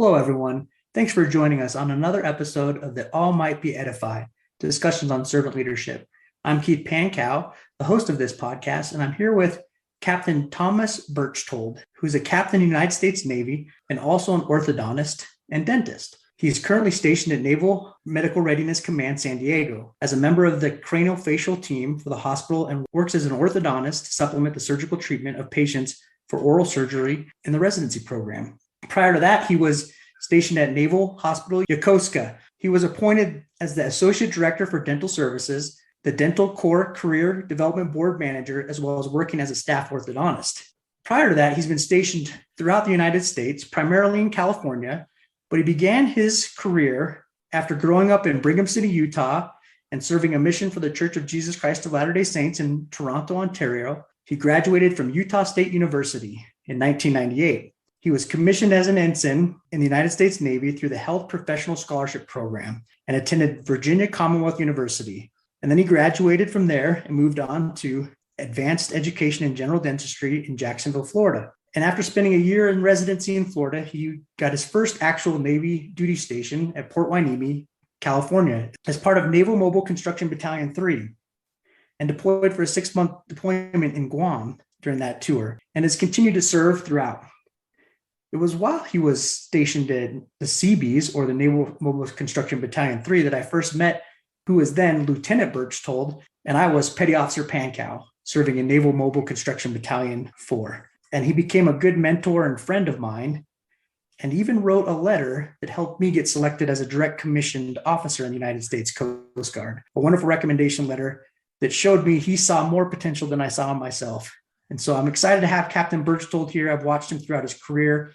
Hello, everyone. Thanks for joining us on another episode of the All Might Be Edified discussions on servant leadership. I'm Keith Pankow, the host of this podcast, and I'm here with Captain Thomas Berchtold, who's a captain in the United States Navy and also an orthodontist and dentist. He's currently stationed at Naval Medical Readiness Command, San Diego, as a member of the craniofacial team for the hospital and works as an orthodontist to supplement the surgical treatment of patients for oral surgery in the residency program. Prior to that, he was stationed at Naval Hospital Yokosuka. He was appointed as the Associate Director for Dental Services, the Dental Corps Career Development Board Manager, as well as working as a staff orthodontist. Prior to that, he's been stationed throughout the United States, primarily in California, but he began his career after growing up in Brigham City, Utah, and serving a mission for the Church of Jesus Christ of Latter-day Saints in Toronto, Ontario. He graduated from Utah State University in 1998. He was commissioned as an ensign in the United States Navy through the Health Professional Scholarship Program and attended Virginia Commonwealth University. And then he graduated from there and moved on to advanced education in general dentistry in Jacksonville, Florida. And after spending a year in residency in Florida, he got his first actual Navy duty station at Port Hueneme, California, as part of Naval Mobile Construction Battalion 3, and deployed for a 6-month deployment in Guam during that tour, and has continued to serve throughout. It was while he was stationed in the Seabees, or the Naval Mobile Construction Battalion 3, that I first met who was then Lieutenant Berchtold, and I was Petty Officer Pankow, serving in Naval Mobile Construction Battalion 4. And he became a good mentor and friend of mine, and even wrote a letter that helped me get selected as a direct commissioned officer in the United States Coast Guard. A wonderful recommendation letter that showed me he saw more potential than I saw in myself. And so I'm excited to have Captain Berchtold here. I've watched him throughout his career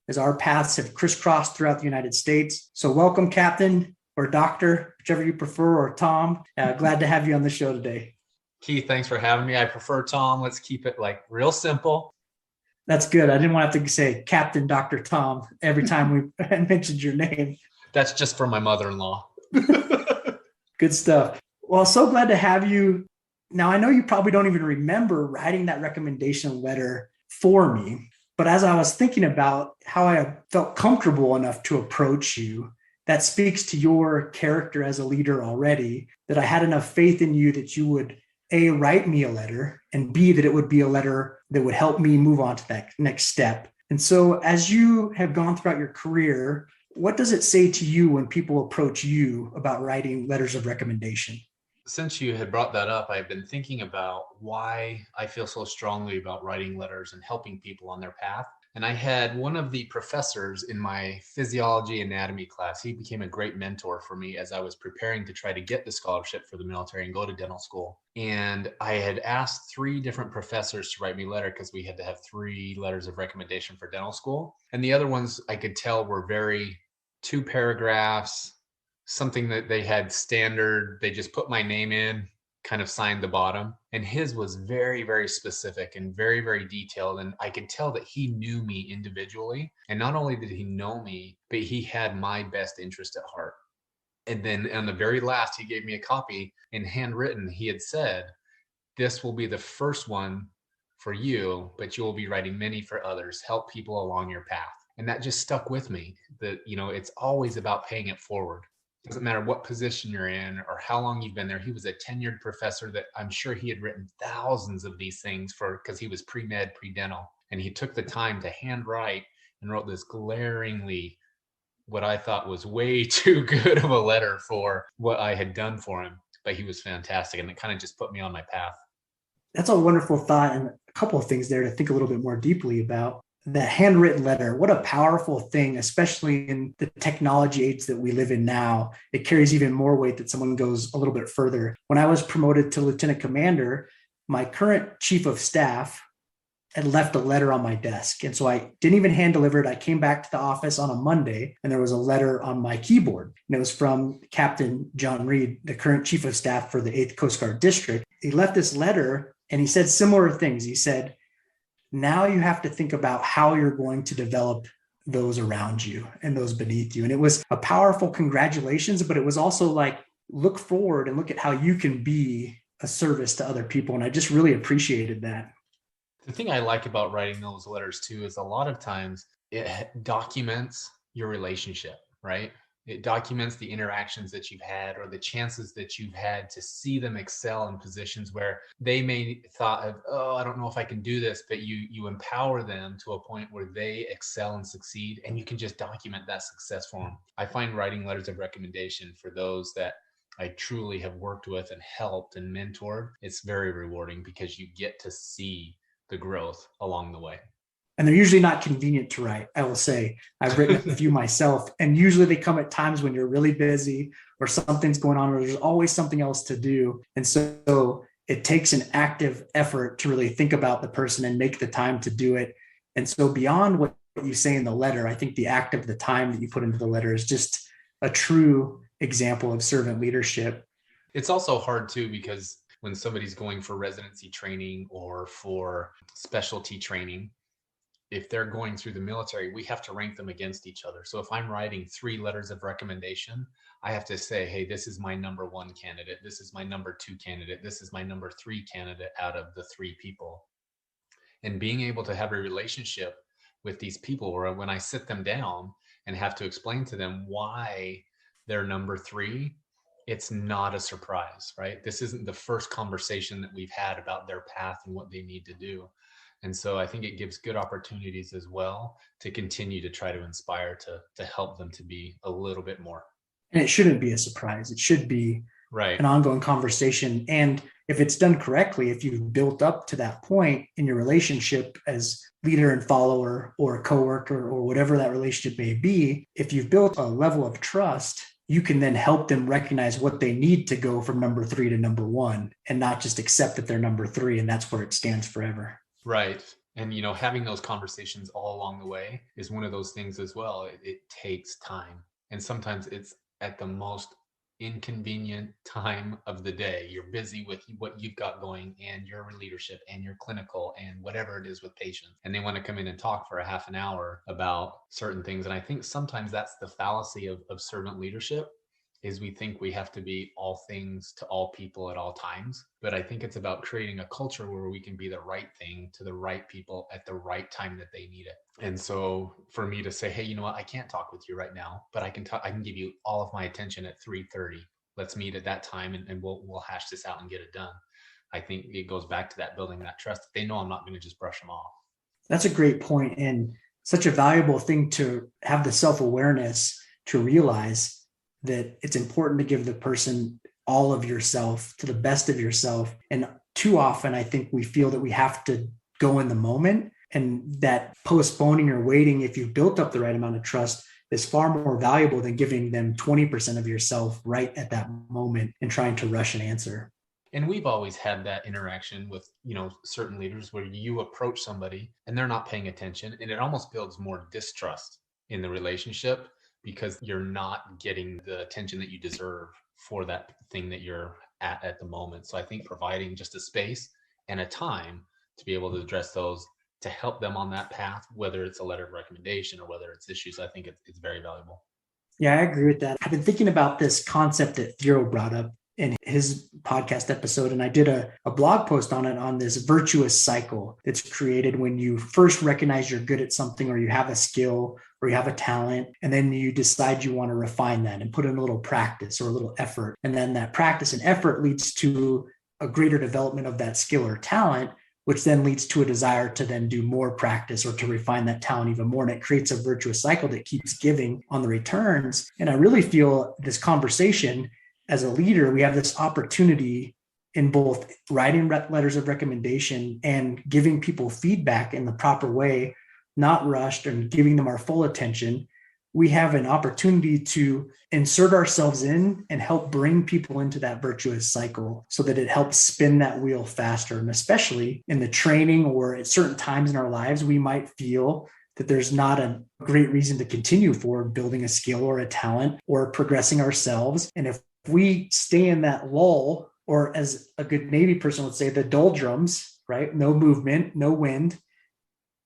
as our paths have crisscrossed throughout the United States. So welcome, Captain, or Doctor, whichever you prefer, or Tom. Glad to have you on the show today. Keith, thanks for having me. I prefer Tom. Let's keep it real simple. That's good. I didn't want to have to say Captain Dr. Tom every time we mentioned your name. That's just for my mother-in-law. Good stuff. Well, so glad to have you. Now, I know you probably don't even remember writing that recommendation letter for me, but as I was thinking about how I felt comfortable enough to approach you, that speaks to your character as a leader already, that I had enough faith in you that you would, A, write me a letter, and B, that it would be a letter that would help me move on to that next step. And so as you have gone throughout your career, what does it say to you when people approach you about writing letters of recommendation? Since you had brought that up, I've been thinking about why I feel so strongly about writing letters and helping people on their path. And I had one of the professors in my physiology anatomy class. He became a great mentor for me as I was preparing to try to get the scholarship for the military and go to dental school. And I had asked 3 different professors to write me a letter because we had to have 3 letters of recommendation for dental school. And the other ones I could tell were 2 paragraphs, something that they had standard. They just put my name in, kind of signed the bottom. And his was very, very specific and very, very detailed. And I could tell that he knew me individually. And not only did he know me, but he had my best interest at heart. And then on the very last, he gave me a copy in handwritten. He had said, "This will be the first one for you, but you will be writing many for others. Help people along your path." And that just stuck with me, that, it's always about paying it forward. Doesn't matter what position you're in or how long you've been there. He was a tenured professor that I'm sure he had written thousands of these things because he was pre-med, pre-dental. And he took the time to handwrite and wrote this glaringly, what I thought was way too good of a letter for what I had done for him. But he was fantastic. And it kind of just put me on my path. That's a wonderful thought, and a couple of things there to think a little bit more deeply about. That handwritten letter, what a powerful thing, especially in the technology age that we live in now. It carries even more weight that someone goes a little bit further. When I was promoted to lieutenant commander, my current chief of staff had left a letter on my desk. And so I didn't even hand deliver it. I came back to the office on a Monday, and there was a letter on my keyboard. And it was from Captain John Reed, the current chief of staff for the 8th Coast Guard District. He left this letter, and he said similar things. He said, "Now you have to think about how you're going to develop those around you and those beneath you." And it was a powerful congratulations, but it was also like, look forward and look at how you can be a service to other people. And I just really appreciated that. The thing I like about writing those letters too is a lot of times it documents your relationship, right? It documents the interactions that you've had or the chances that you've had to see them excel in positions where they may thought of, oh, I don't know if I can do this, but you empower them to a point where they excel and succeed, and you can just document that success for them. I find writing letters of recommendation for those that I truly have worked with and helped and mentored, it's very rewarding because you get to see the growth along the way. And they're usually not convenient to write. I will say I've written a few myself, and usually they come at times when you're really busy or something's going on, or there's always something else to do. And so it takes an active effort to really think about the person and make the time to do it. And so beyond what you say in the letter, I think the act of the time that you put into the letter is just a true example of servant leadership. It's also hard too, because when somebody's going for residency training or for specialty training, if they're going through the military, we have to rank them against each other. So if I'm writing 3 letters of recommendation, I have to say, hey, this is my number 1 candidate. This is my number 2 candidate. This is my number 3 candidate out of the 3 people. And being able to have a relationship with these people, or when I sit them down and have to explain to them why they're number 3, it's not a surprise, right? This isn't the first conversation that we've had about their path and what they need to do. And so I think it gives good opportunities as well to continue to try to inspire to help them to be a little bit more. And it shouldn't be a surprise. It should be an ongoing conversation. And if it's done correctly, if you've built up to that point in your relationship as leader and follower or coworker or whatever that relationship may be, if you've built a level of trust, you can then help them recognize what they need to go from number 3 to number 1 and not just accept that they're number 3 and that's where it stands forever. Right. And, having those conversations all along the way is one of those things as well. It takes time. And sometimes it's at the most inconvenient time of the day. You're busy with what you've got going and your leadership and your clinical and whatever it is with patients. And they want to come in and talk for a half an hour about certain things. And I think sometimes that's the fallacy of servant leadership, is we think we have to be all things to all people at all times. But I think it's about creating a culture where we can be the right thing to the right people at the right time that they need it. And so for me to say, hey, you know what, I can't talk with you right now, but I can give you all of my attention at 3:30. Let's meet at that time and we'll hash this out and get it done. I think it goes back to that building that trust. They know I'm not going to just brush them off. That's a great point, and such a valuable thing to have the self-awareness to realize that it's important to give the person all of yourself, to the best of yourself. And too often, I think we feel that we have to go in the moment, and that postponing or waiting, if you've built up the right amount of trust, is far more valuable than giving them 20% of yourself right at that moment and trying to rush an answer. And we've always had that interaction with, certain leaders where you approach somebody and they're not paying attention, and it almost builds more distrust in the relationship, because you're not getting the attention that you deserve for that thing that you're at the moment. So I think providing just a space and a time to be able to address those, to help them on that path, whether it's a letter of recommendation or whether it's issues, I think it's very valuable. Yeah, I agree with that. I've been thinking about this concept that Theo brought up in his podcast episode, and I did a blog post on it, on this virtuous cycle that's created when you first recognize you're good at something, or you have a skill, or you have a talent, and then you decide you want to refine that and put in a little practice or a little effort. And then that practice and effort leads to a greater development of that skill or talent, which then leads to a desire to then do more practice or to refine that talent even more. And it creates a virtuous cycle that keeps giving on the returns. And I really feel this conversation, as a leader, we have this opportunity in both writing letters of recommendation and giving people feedback in the proper way, not rushed, and giving them our full attention. We have an opportunity to insert ourselves in and help bring people into that virtuous cycle so that it helps spin that wheel faster. And especially in the training or at certain times in our lives, we might feel that there's not a great reason to continue forward building a skill or a talent or progressing ourselves. And if we stay in that lull, or as a good Navy person would say, the doldrums, right? No movement, no wind.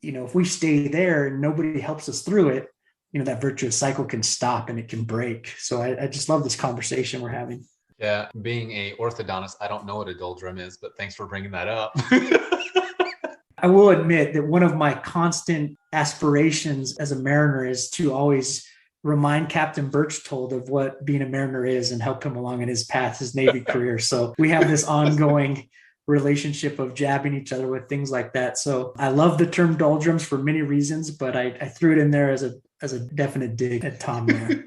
If we stay there and nobody helps us through it, that virtuous cycle can stop and it can break. So I just love this conversation we're having. Yeah. Being a orthodontist, I don't know what a doldrum is, but thanks for bringing that up. I will admit that one of my constant aspirations as a mariner is to always remind Captain Berchtold of what being a mariner is and help him along in his path, his Navy career. So we have this ongoing relationship of jabbing each other with things like that. So I love the term doldrums for many reasons, but I threw it in there as a definite dig at Tom there.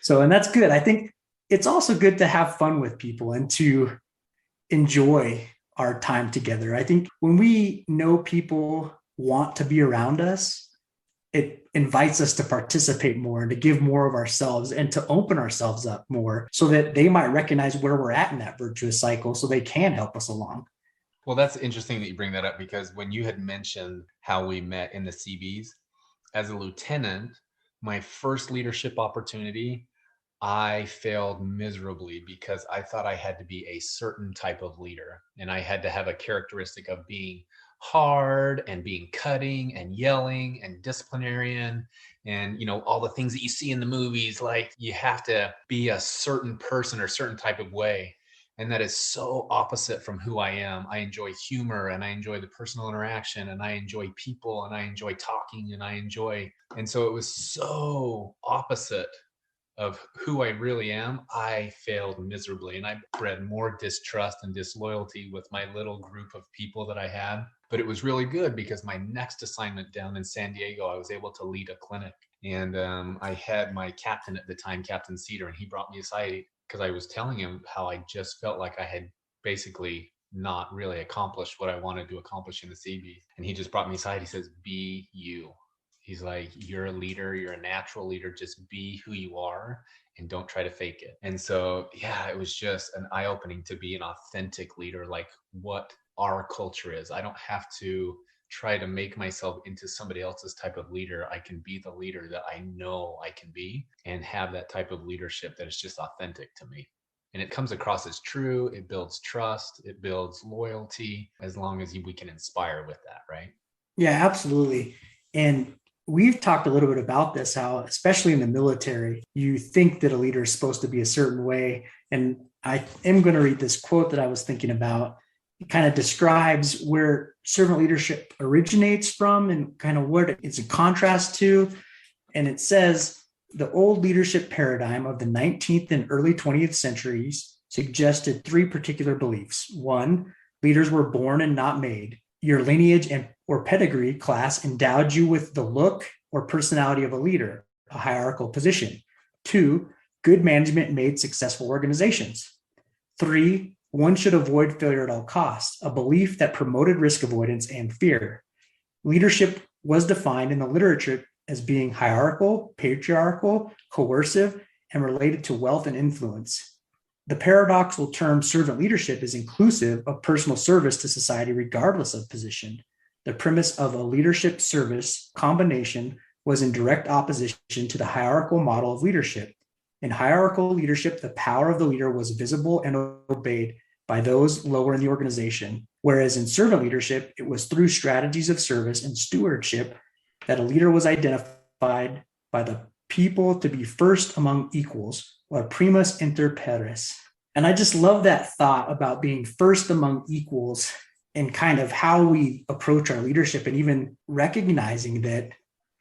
So, and that's good. I think it's also good to have fun with people and to enjoy our time together. I think when we know people want to be around us, it invites us to participate more and to give more of ourselves and to open ourselves up more so that they might recognize where we're at in that virtuous cycle so they can help us along. Well, that's interesting that you bring that up, because when you had mentioned how we met in the CBs, as a lieutenant, my first leadership opportunity, I failed miserably because I thought I had to be a certain type of leader, and I had to have a characteristic of being hard and being cutting and yelling and disciplinarian and all the things that you see in the movies, like you have to be a certain person or certain type of way. And that is so opposite from who I am. I enjoy humor, and I enjoy the personal interaction, and I enjoy people, and I enjoy talking, and so it was so opposite of who I really am. I failed miserably, and I bred more distrust and disloyalty with my little group of people that I had. But it was really good because my next assignment down in San Diego, I was able to lead a clinic. And I had my captain at the time, Captain Cedar, and he brought me aside because I was telling him how I just felt like I had basically not really accomplished what I wanted to accomplish in the CB. And he just brought me aside. He says, be you. He's like, you're a leader, you're a natural leader, just be who you are and don't try to fake it. And so, yeah, it was just an eye-opening to be an authentic leader, like what our culture is. I don't have to try to make myself into somebody else's type of leader. I can be the leader that I know I can be and have that type of leadership that is just authentic to me. And it comes across as true. It builds trust. It builds loyalty, as long as we can inspire with that, right? Yeah, absolutely. And we've talked a little bit about this, how, especially in the military, you think that a leader is supposed to be a certain way. And I am going to read this quote that I was thinking about. It kind of describes where servant leadership originates from and kind of what it's a contrast to. And it says, the old leadership paradigm of the 19th and early 20th centuries suggested three particular beliefs. One, leaders were born and not made. Your lineage or pedigree class endowed you with the look or personality of a leader, a hierarchical position. Two, good management made successful organizations. Three, one should avoid failure at all costs, a belief that promoted risk avoidance and fear. Leadership was defined in the literature as being hierarchical, patriarchal, coercive, and related to wealth and influence. The paradoxical term servant leadership is inclusive of personal service to society regardless of position. The premise of a leadership service combination was in direct opposition to the hierarchical model of leadership. In hierarchical leadership, the power of the leader was visible and obeyed by those lower in the organization, whereas in servant leadership, it was through strategies of service and stewardship that a leader was identified by the people to be first among equals, or primus inter pares. And I just love that thought about being first among equals and kind of how we approach our leadership, and even recognizing that,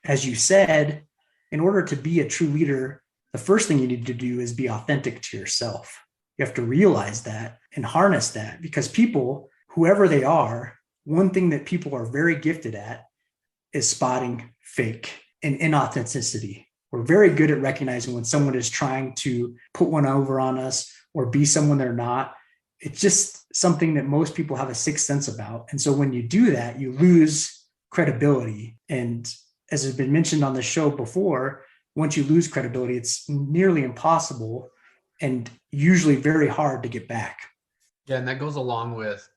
as you said, in order to be a true leader, the first thing you need to do is be authentic to yourself. You have to realize that and harness that, because people, whoever they are, one thing that people are very gifted at is spotting fake and inauthenticity. We're very good at recognizing when someone is trying to put one over on us or be someone they're not. It's just something that most people have a sixth sense about. And so when you do that, you lose credibility. And as has been mentioned on the show before, once you lose credibility, it's nearly impossible and usually very hard to get back. Yeah, and that goes along with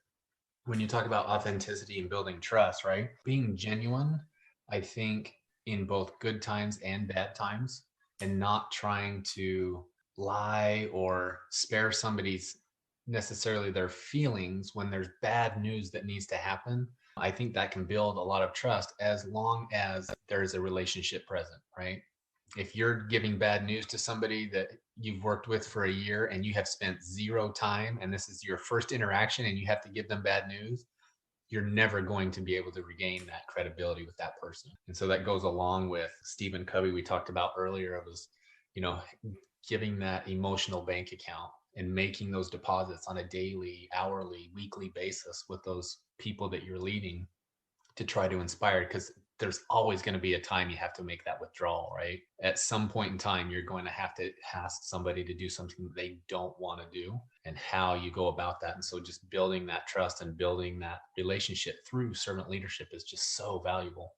when you talk about authenticity and building trust, right? Being genuine, I think, in both good times and bad times, and not trying to lie or spare somebody's necessarily their feelings when there's bad news that needs to happen. I think that can build a lot of trust as long as there's a relationship present, right? If you're giving bad news to somebody that you've worked with for a year and you have spent zero time and this is your first interaction and you have to give them bad news, you're never going to be able to regain that credibility with that person. And so that goes along with Stephen Covey we talked about earlier, of was, giving that emotional bank account and making those deposits on a daily, hourly, weekly basis with those people that you're leading to try to inspire, because there's always going to be a time you have to make that withdrawal, right? At some point in time, you're going to have to ask somebody to do something that they don't want to do, and how you go about that. And so just building that trust and building that relationship through servant leadership is just so valuable.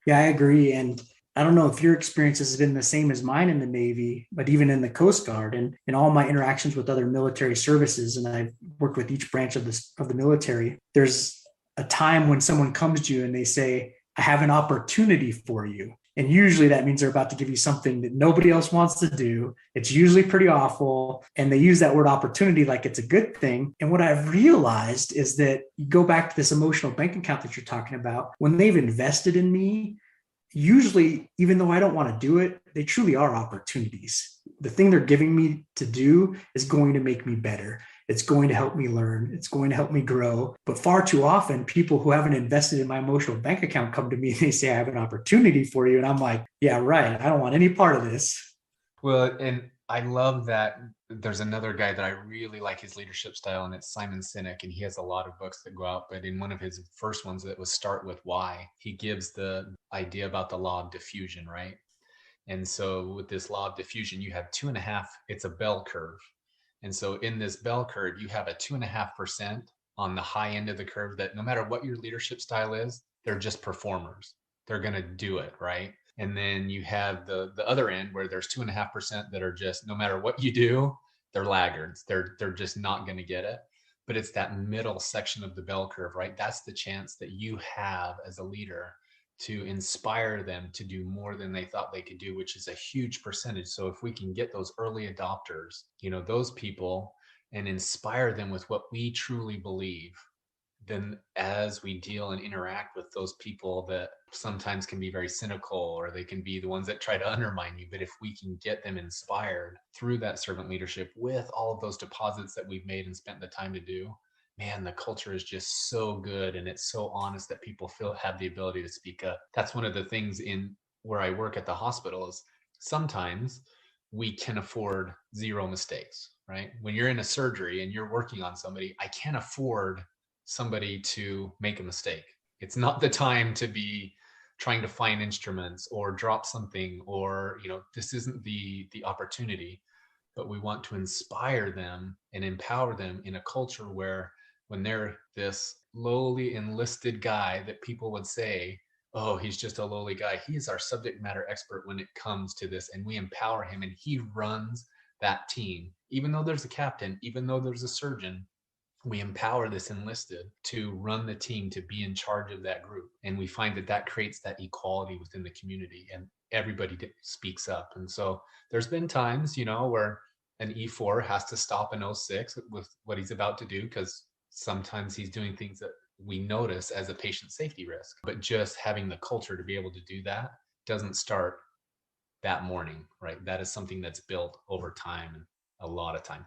Yeah, I agree. And I don't know if your experience has been the same as mine in the Navy, but even in the Coast Guard and in all my interactions with other military services, and I've worked with each branch of the military, there's a time when someone comes to you and they say, I have an opportunity for you. And usually that means they're about to give you something that nobody else wants to do. It's usually pretty awful. And they use that word opportunity like it's a good thing. And what I've realized is that you go back to this emotional bank account that you're talking about. When they've invested in me, usually, even though I don't want to do it, they truly are opportunities. The thing they're giving me to do is going to make me better. It's going to help me learn. It's going to help me grow. But far too often, people who haven't invested in my emotional bank account come to me and they say, I have an opportunity for you. And I'm like, yeah, right. I don't want any part of this. Well, and I love that there's another guy that I really like his leadership style, and it's Simon Sinek, and he has a lot of books that go out. But in one of his first ones that was Start With Why, he gives the idea about the law of diffusion, right? And so with this law of diffusion, you have 2.5, it's a bell curve. And so in this bell curve, you have a 2.5% on the high end of the curve that no matter what your leadership style is, they're just performers. They're going to do it, right? And then you have the other end where there's 2.5% that are just, no matter what you do, they're laggards. They're just not going to get it. But it's that middle section of the bell curve, right? That's the chance that you have as a leader to inspire them to do more than they thought they could do, which is a huge percentage. So if we can get those early adopters, those people, and inspire them with what we truly believe, then as we deal and interact with those people that sometimes can be very cynical, or they can be the ones that try to undermine you, but if we can get them inspired through that servant leadership with all of those deposits that we've made and spent the time to do, man, the culture is just so good, and it's so honest that people have the ability to speak up. That's one of the things in where I work at the hospital is sometimes we can afford zero mistakes, right? When you're in a surgery and you're working on somebody, I can't afford somebody to make a mistake. It's not the time to be trying to find instruments or drop something, or this isn't the opportunity. But we want to inspire them and empower them in a culture where, when they're this lowly enlisted guy that people would say, oh, he's just a lowly guy, he is our subject matter expert when it comes to this, and we empower him and he runs that team. Even though there's a captain, even though there's a surgeon, we empower this enlisted to run the team, to be in charge of that group. And we find that creates that equality within the community, and everybody speaks up. And so there's been times, where an E4 has to stop an 06 with what he's about to do, because sometimes he's doing things that we notice as a patient safety risk. But just having the culture to be able to do that doesn't start that morning, right? That is something that's built over time, and a lot of time.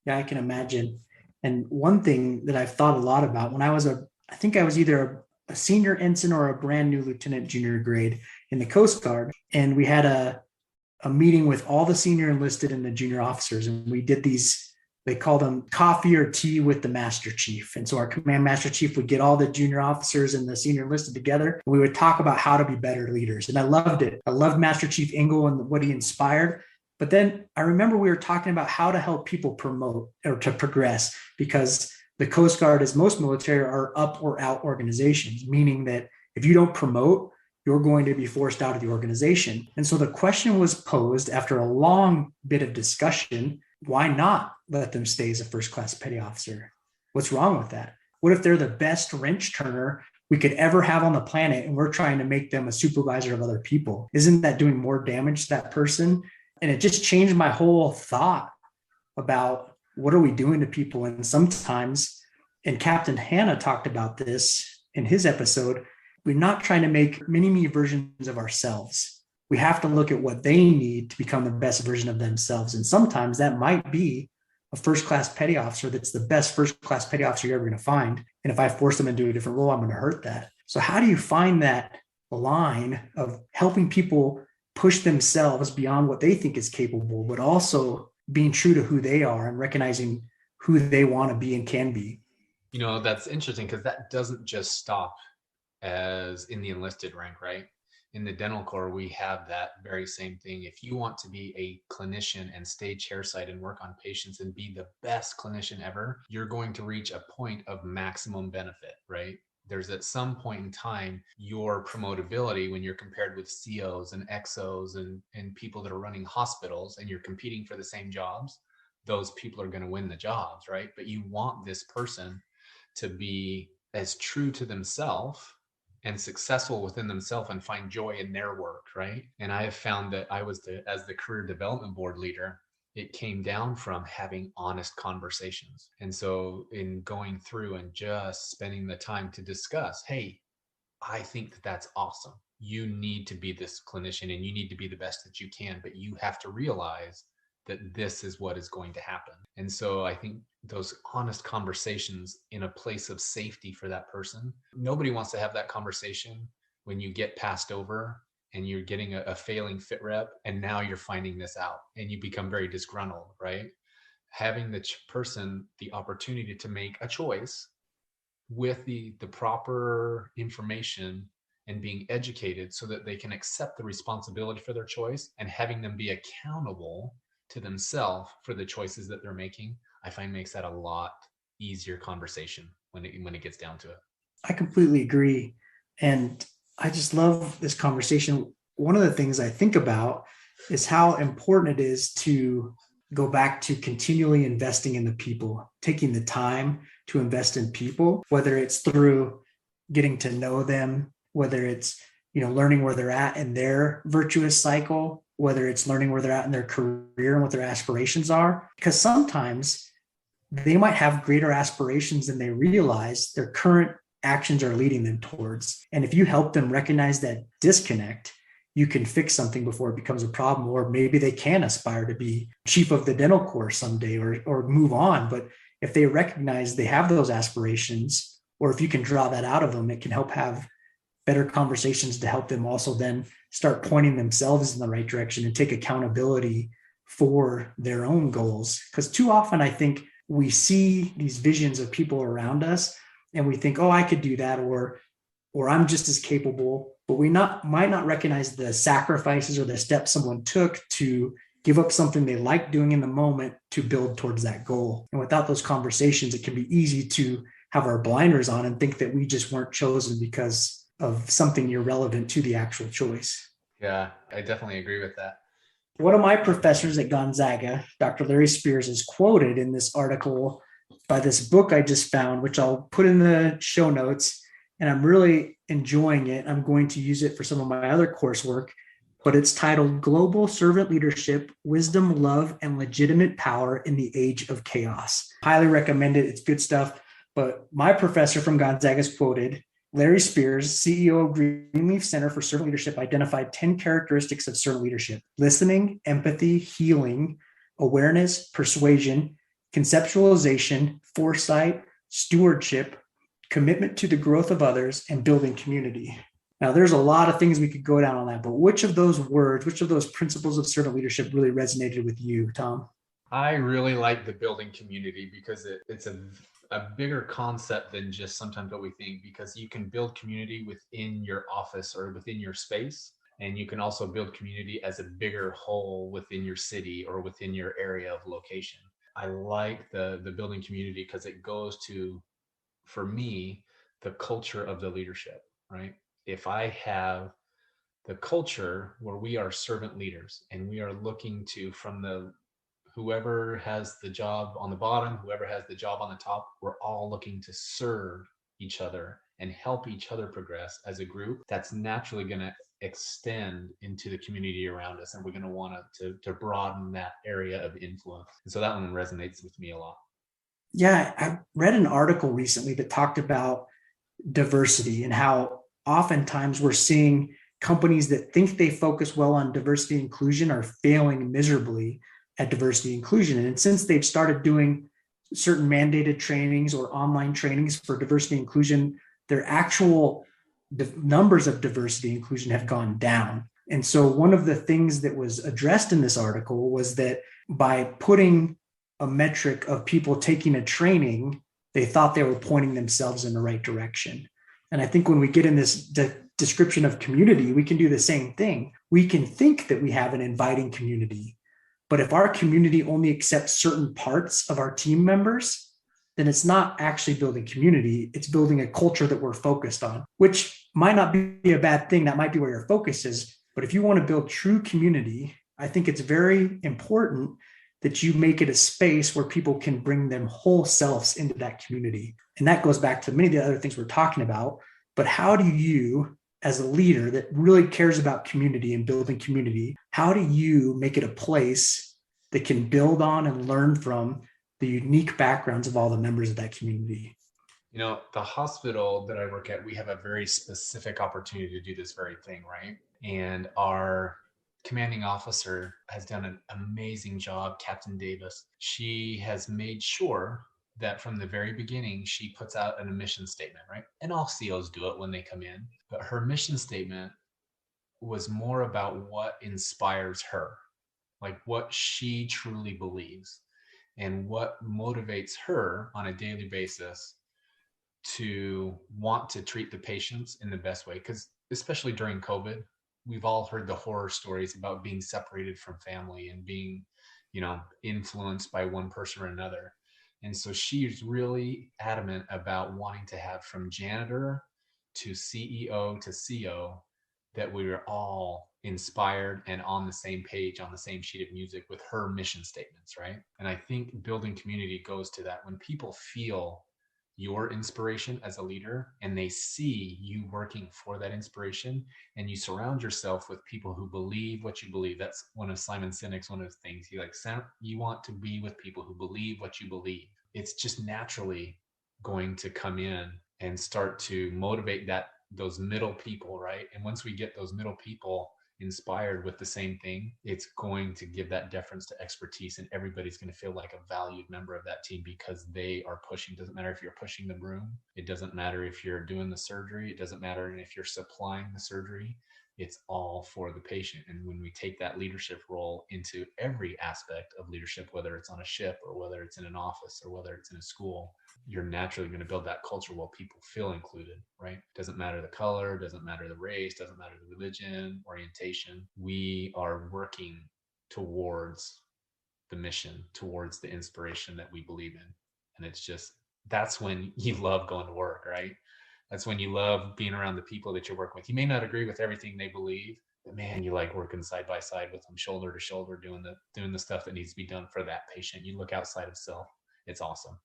Yeah, I can imagine. And one thing that I've thought a lot about when I think I was either a senior ensign or a brand new lieutenant junior grade in the Coast Guard. And we had a meeting with all the senior enlisted and the junior officers. And we did these, they call them coffee or tea with the master chief. And so our command master chief would get all the junior officers and the senior enlisted together. And we would talk about how to be better leaders. And I loved it. I loved Master Chief Engel and what he inspired. But then I remember we were talking about how to help people promote or to progress, because the Coast Guard, as most military, are up or out organizations, meaning that if you don't promote, you're going to be forced out of the organization. And so the question was posed after a long bit of discussion, why not let them stay as a first-class petty officer? What's wrong with that? What if they're the best wrench turner we could ever have on the planet, and we're trying to make them a supervisor of other people? Isn't that doing more damage to that person? And it just changed my whole thought about what are we doing to people. And sometimes, and Captain Hanna talked about this in his episode, we're not trying to make mini-me versions of ourselves. We have to look at what they need to become the best version of themselves. And sometimes that might be a first-class petty officer that's the best first-class petty officer you're ever going to find. And if I force them into a different role, I'm going to hurt that. So how do you find that line of helping people push themselves beyond what they think is capable, but also being true to who they are and recognizing who they want to be and can be? That's interesting because that doesn't just stop as in the enlisted rank, right? In the dental corps, we have that very same thing. If you want to be a clinician and stay chairside and work on patients and be the best clinician ever, you're going to reach a point of maximum benefit, right? There's at some point in time, your promotability when you're compared with COs and XOs and people that are running hospitals and you're competing for the same jobs, those people are going to win the jobs, right? But you want this person to be as true to themselves and successful within themselves and find joy in their work, right? And I have found that as the career development board leader, it came down from having honest conversations. And so in going through and just spending the time to discuss, hey, I think that's awesome. You need to be this clinician and you need to be the best that you can, but you have to realize that this is what is going to happen. And so I think those honest conversations in a place of safety for that person. Nobody wants to have that conversation when you get passed over and you're getting a failing fit rep and now you're finding this out and you become very disgruntled, right? Having the person the opportunity to make a choice with the proper information and being educated so that they can accept the responsibility for their choice and having them be accountable to themselves for the choices that they're making, I find makes that a lot easier conversation when it gets down to it. I completely agree. And I just love this conversation. One of the things I think about is how important it is to go back to continually investing in the people, taking the time to invest in people, whether it's through getting to know them, whether it's, learning where they're at in their virtuous cycle, whether it's learning where they're at in their career and what their aspirations are. Because sometimes they might have greater aspirations than they realize their current actions are leading them towards. And if you help them recognize that disconnect, you can fix something before it becomes a problem, or maybe they can aspire to be chief of the dental corps someday or move on. But if they recognize they have those aspirations, or if you can draw that out of them, it can help have better conversations to help them also then start pointing themselves in the right direction and take accountability for their own goals. Because too often I think we see these visions of people around us and we think, oh, I could do that, or I'm just as capable, but we might not recognize the sacrifices or the steps someone took to give up something they like doing in the moment to build towards that goal. And without those conversations, it can be easy to have our blinders on and think that we just weren't chosen because of something irrelevant to the actual choice. Yeah, I definitely agree with that. One of my professors at Gonzaga, Dr. Larry Spears, is quoted in this article by this book I just found, which I'll put in the show notes, and I'm really enjoying it. I'm going to use it for some of my other coursework, but it's titled Global Servant Leadership, Wisdom, Love, and Legitimate Power in the Age of Chaos. Highly recommend it. It's good stuff. But my professor from Gonzaga is quoted. Larry Spears, CEO of Greenleaf Center for Servant Leadership, identified 10 characteristics of servant leadership: listening, empathy, healing, awareness, persuasion, conceptualization, foresight, stewardship, commitment to the growth of others, and building community. Now, there's a lot of things we could go down on that, but which of those words, which of those principles of servant leadership really resonated with you, Tom? I really like the building community because it's a bigger concept than just sometimes what we think, because you can build community within your office or within your space. And you can also build community as a bigger whole within your city or within your area of location. I like the building community because it goes to, for me, the culture of the leadership, right? If I have the culture where we are servant leaders and we are looking to, from the whoever has the job on the bottom, whoever has the job on the top, we're all looking to serve each other and help each other progress as a group. That's naturally going to extend into the community around us, and we're going to want to broaden that area of influence. And so that one resonates with me a lot. Yeah, I read an article recently that talked about diversity and how oftentimes we're seeing companies that think they focus well on diversity and inclusion are failing miserably at diversity inclusion. And since they've started doing certain mandated trainings or online trainings for diversity inclusion, their actual numbers of diversity inclusion have gone down. And so one of the things that was addressed in this article was that by putting a metric of people taking a training, they thought they were pointing themselves in the right direction. And I think when we get in this description of community, we can do the same thing. We can think that we have an inviting community, but if our community only accepts certain parts of our team members, then it's not actually building community. It's building a culture that we're focused on, which might not be a bad thing. That might be where your focus is. But if you want to build true community, I think it's very important that you make it a space where people can bring them whole selves into that community. And that goes back to many of the other things we're talking about. But how do you, as a leader that really cares about community and building community, how do you make it a place that can build on and learn from the unique backgrounds of all the members of that community? The hospital that I work at, we have a very specific opportunity to do this very thing, right? And our commanding officer has done an amazing job, Captain Davis. She has made sure that from the very beginning, she puts out a mission statement, right? And all COs do it when they come in. But her mission statement was more about what inspires her, like what she truly believes and what motivates her on a daily basis to want to treat the patients in the best way. Because especially during COVID, we've all heard the horror stories about being separated from family and being, influenced by one person or another. And so she's really adamant about wanting to have from janitor to CEO to CO that we are all inspired and on the same page, on the same sheet of music with her mission statements, right? And I think building community goes to that. When people feel your inspiration as a leader and they see you working for that inspiration and you surround yourself with people who believe what you believe. That's one of Simon Sinek's one of the things. You want to be with people who believe what you believe. It's just naturally going to come in and start to motivate those middle people, right? And once we get those middle people inspired with the same thing, it's going to give that deference to expertise, and everybody's going to feel like a valued member of that team because they are pushing. It doesn't matter if you're pushing the broom. It doesn't matter if you're doing the surgery. It doesn't matter if you're supplying the surgery. It's all for the patient. And when we take that leadership role into every aspect of leadership, whether it's on a ship or whether it's in an office or whether it's in a school, you're naturally going to build that culture where people feel included, right? Doesn't matter the color, doesn't matter the race, doesn't matter the religion, orientation. We are working towards the mission, towards the inspiration that we believe in. And it's just, that's when you love going to work, right? That's when you love being around the people that you're working with. You may not agree with everything they believe, but man, you like working side by side with them, shoulder to shoulder, doing the stuff that needs to be done for that patient. You look outside of self. It's awesome.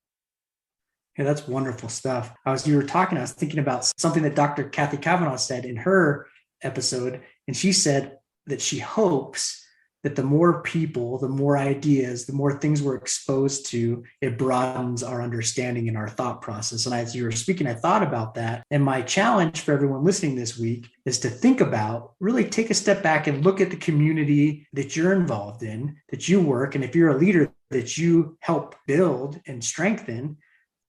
Yeah, that's wonderful stuff. You were talking, I was thinking about something that Dr. Kathy Kavanaugh said in her episode. And she said that she hopes that the more people, the more ideas, the more things we're exposed to, it broadens our understanding and our thought process. And as you were speaking, I thought about that. And my challenge for everyone listening this week is to think about, really take a step back and look at the community that you're involved in, that you work. And if you're a leader that you help build and strengthen,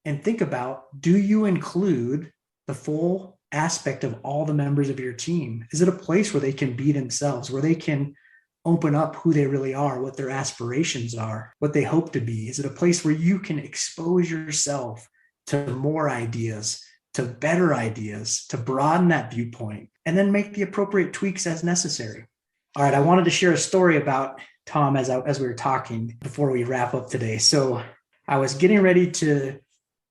and think about, do you include the full aspect of all the members of your team? Is it a place where they can be themselves, where they can open up who they really are, what their aspirations are, what they hope to be? Is it a place where you can expose yourself to more ideas, to better ideas, to broaden that viewpoint, and then make the appropriate tweaks as necessary? All right, I wanted to share a story about Tom as we were talking before we wrap up today. So I was getting ready to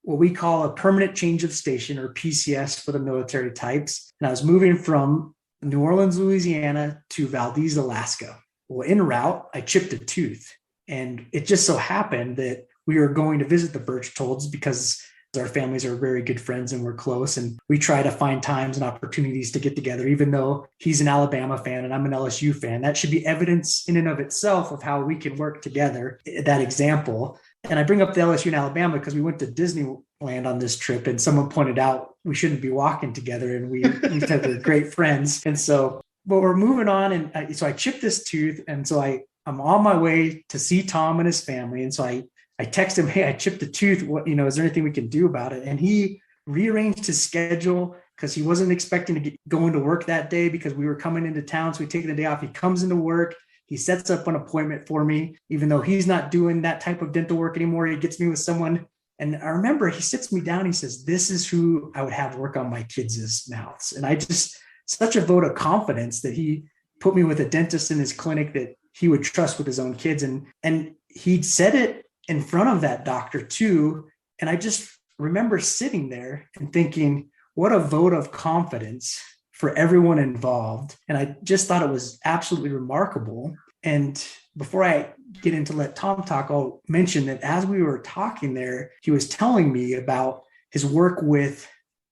what we call a permanent change of station, or PCS for the military types. And I was moving from New Orleans, Louisiana to Valdez, Alaska. Well, en route, I chipped a tooth. And it just so happened that we were going to visit the Berchtolds because our families are very good friends and we're close. And we try to find times and opportunities to get together, even though he's an Alabama fan and I'm an LSU fan. That should be evidence in and of itself of how we can work together, that example. And I bring up the LSU in Alabama because we went to Disneyland on this trip and someone pointed out we shouldn't be walking together, and we said we're great friends. And so, but we're moving on. And so I chipped this tooth. And so I'm on my way to see Tom and his family. And so I text him, hey, I chipped a tooth. What, is there anything we can do about it? And he rearranged his schedule because he wasn't expecting to go into work that day because we were coming into town. So we taking the day off. He comes into work. He sets up an appointment for me, even though he's not doing that type of dental work anymore. He gets me with someone. And I remember he sits me down. He says, this is who I would have work on my kids' mouths. And I just, such a vote of confidence that he put me with a dentist in his clinic that he would trust with his own kids. And he said it in front of that doctor too. And I just remember sitting there and thinking, what a vote of confidence for everyone involved. And I just thought it was absolutely remarkable. And before I get into let Tom talk, I'll mention that as we were talking there, he was telling me about his work with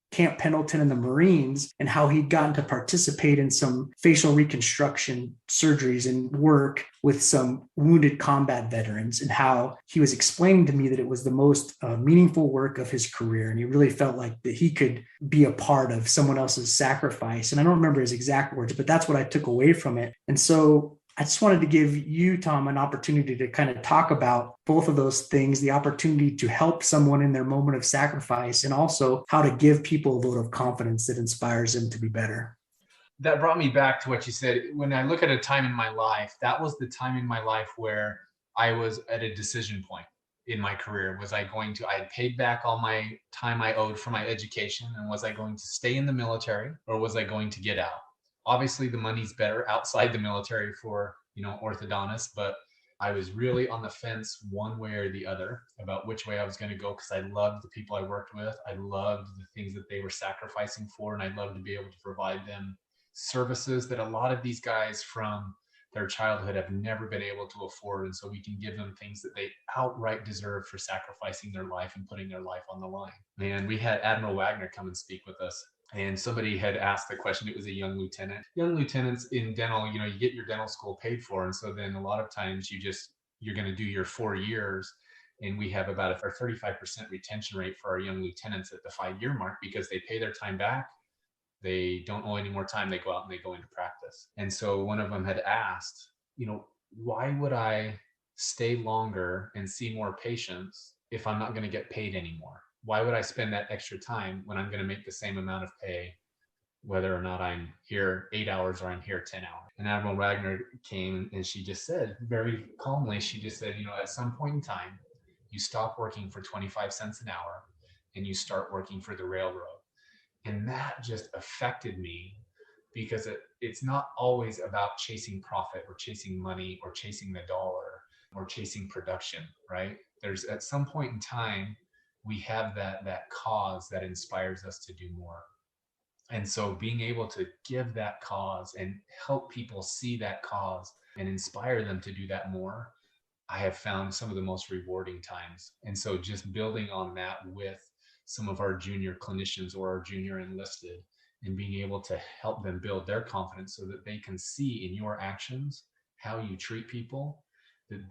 Camp Pendleton and the Marines and how he'd gotten to participate in some facial reconstruction surgeries and work with some wounded combat veterans, and how he was explaining to me that it was the most meaningful work of his career. And he really felt like that he could be a part of someone else's sacrifice. And I don't remember his exact words, but that's what I took away from it. And so I just wanted to give you, Tom, an opportunity to kind of talk about both of those things, the opportunity to help someone in their moment of sacrifice, and also how to give people a vote of confidence that inspires them to be better. That brought me back to what you said. When I look at a time in my life, that was the time in my life where I was at a decision point in my career. I had paid back all my time I owed for my education, and was I going to stay in the military or was I going to get out? Obviously, the money's better outside the military for, orthodontists, but I was really on the fence one way or the other about which way I was going to go, because I loved the people I worked with. I loved the things that they were sacrificing for, and I'd love to be able to provide them services that a lot of these guys from their childhood have never been able to afford. And so we can give them things that they outright deserve for sacrificing their life and putting their life on the line. And we had Admiral Wagner come and speak with us. And somebody had asked the question. It was a young lieutenant. Young lieutenants in dental, you get your dental school paid for. And so then a lot of times you're going to do your 4 years. And we have about a 35% retention rate for our young lieutenants at the 5-year mark, because they pay their time back. They don't owe any more time. They go out and they go into practice. And so one of them had asked, why would I stay longer and see more patients if I'm not going to get paid anymore? Why would I spend that extra time when I'm going to make the same amount of pay, whether or not I'm here 8 hours or I'm here 10 hours? And Admiral Wagner came and she just said, very calmly, she just said, at some point in time, you stop working for 25 cents an hour and you start working for the railroad. And that just affected me, because it's not always about chasing profit or chasing money or chasing the dollar or chasing production, right? There's, at some point in time, we have that cause that inspires us to do more. And so being able to give that cause and help people see that cause and inspire them to do that more, I have found some of the most rewarding times. And so just building on that with some of our junior clinicians or our junior enlisted, and being able to help them build their confidence so that they can see in your actions how you treat people,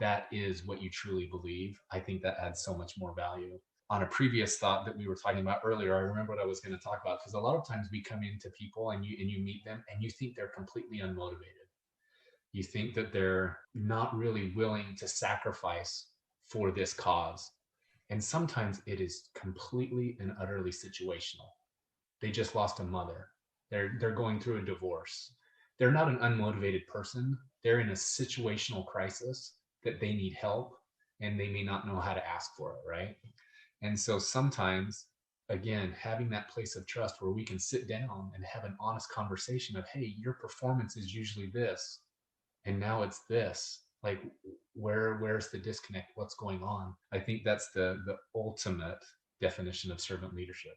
that is what you truly believe. I think that adds so much more value. On a previous thought that we were talking about earlier, I remember what I was going to talk about, because a lot of times we come into people and you meet them and you think they're completely unmotivated. You think that they're not really willing to sacrifice for this cause. And sometimes it is completely and utterly situational. They just lost a mother. They're going through a divorce. They're not an unmotivated person. They're in a situational crisis that they need help, and they may not know how to ask for it, right? And so sometimes, again, having that place of trust where we can sit down and have an honest conversation of, hey, your performance is usually this, and now it's this. Like, where's the disconnect? What's going on? I think that's the ultimate definition of servant leadership,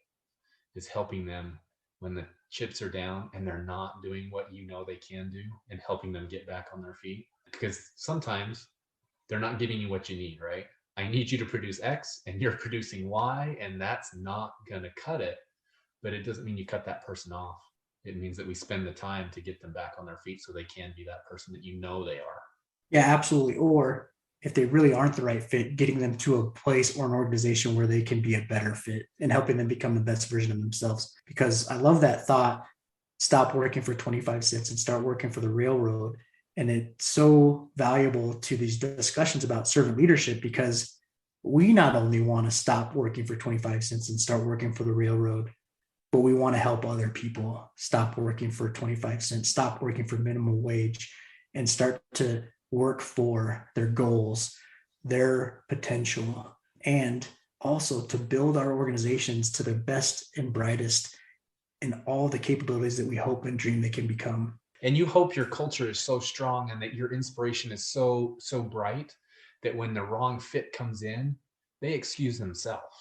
is helping them when the chips are down and they're not doing what they can do, and helping them get back on their feet. Because sometimes they're not giving you what you need, right? I need you to produce X and you're producing Y, and that's not going to cut it. But it doesn't mean you cut that person off. It means that we spend the time to get them back on their feet so they can be that person that they are. Yeah, absolutely. Or if they really aren't the right fit, getting them to a place or an organization where they can be a better fit and helping them become the best version of themselves. Because I love that thought, stop working for 25 cents and start working for the railroad. And it's so valuable to these discussions about servant leadership because we not only want to stop working for 25 cents and start working for the railroad, but we want to help other people stop working for 25 cents, stop working for minimum wage, and start to work for their goals, their potential, and also to build our organizations to the best and brightest in all the capabilities that we hope and dream they can become. And you hope your culture is so strong and that your inspiration is so bright that when the wrong fit comes in, they excuse themselves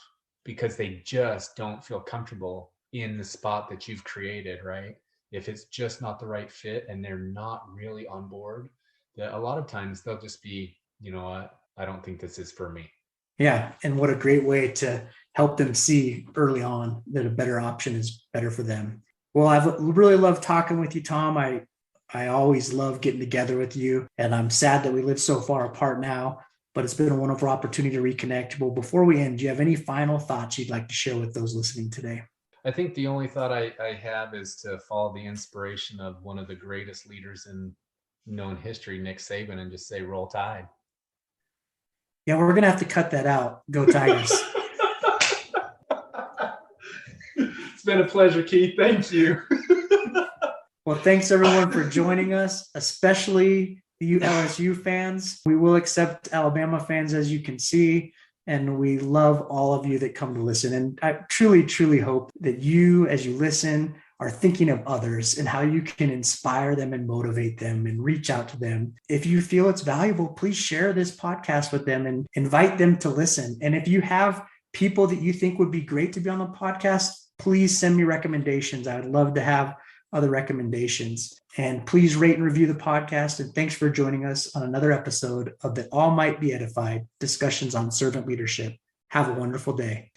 because they just don't feel comfortable in the spot that you've created, right? If it's just not the right fit and they're not really on board, that a lot of times they'll just be, you know what, I don't think this is for me. Yeah. And what a great way to help them see early on that a better option is better for them. Well, I've really loved talking with you, Tom. I always love getting together with you, and I'm sad that we live so far apart now, but it's been a wonderful opportunity to reconnect. Well, before we end, do you have any final thoughts you'd like to share with those listening today? I think the only thought I have is to follow the inspiration of one of the greatest leaders in known history, Nick Saban, and just say, roll Tide. Yeah, we're going to have to cut that out. Go Tigers. It's been a pleasure, Keith. Thank you. Well, thanks everyone for joining us, especially you LSU fans. We will accept Alabama fans, as you can see, and we love all of you that come to listen. And I truly, truly hope that you, as you listen, are thinking of others and how you can inspire them and motivate them and reach out to them. If you feel it's valuable, please share this podcast with them and invite them to listen. And if you have people that you think would be great to be on the podcast, please send me recommendations. I would love to have other recommendations. And please rate and review the podcast. And thanks for joining us on another episode of the All Might Be Edified discussions on servant leadership. Have a wonderful day.